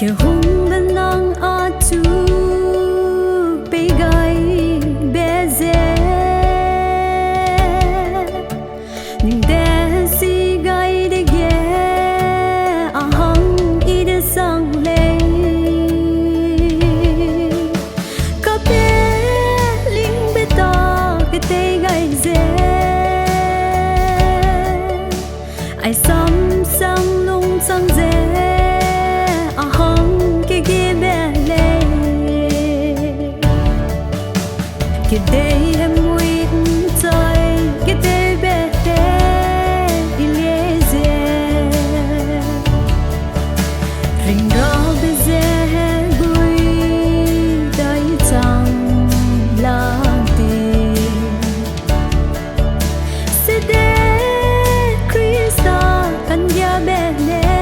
ke hung benang atu pegai beze ning desi gai de ge ahang ide sang le ka pe ling beta ke te gai ze ai sam sam lung sang ze cái đây em nguyện trời cái đây bé té đi lê dê rình rõ bê dê bùi đầy chẳng làm tình sẽ để Krista căn nhà bé nè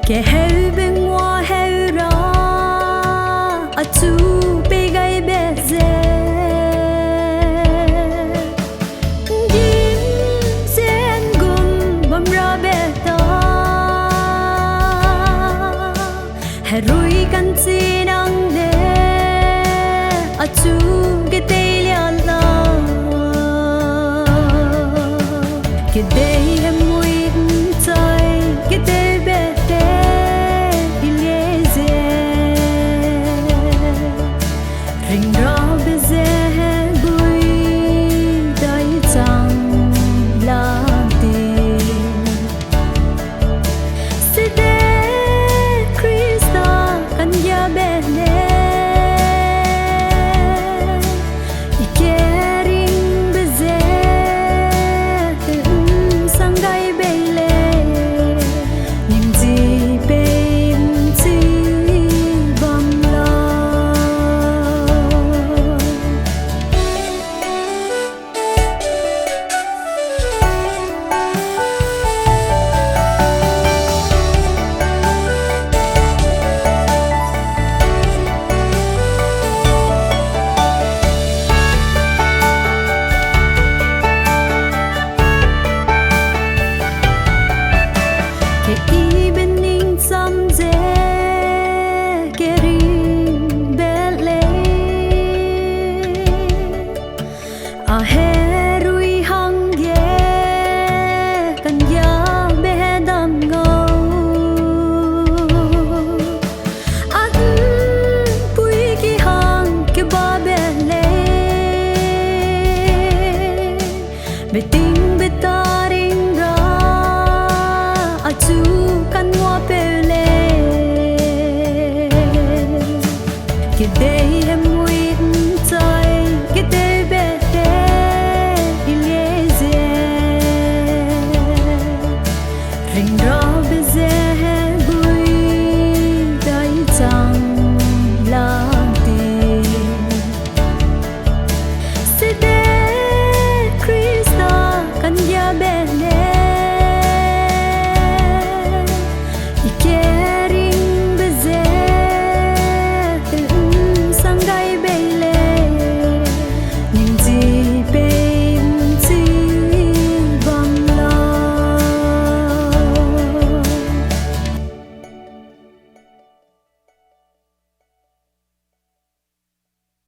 ke heu bên ngoài heu ra atu pe gai be ze dim zen gum bam ra be ta herui kan si nang de atu ke te lia la ke dei em nguyện trời ke te rình rõ bê dê bùi đầy chẳng làm tình sẽ để Krista căn nhà bé nè i KERING bê dê sang gai bê lê nhưng gì bê chi bom lo herui hang ye kan ya be dam ngô an pui ki hang ke ba be le be ting be ta ring ra atu kan wa pe le ke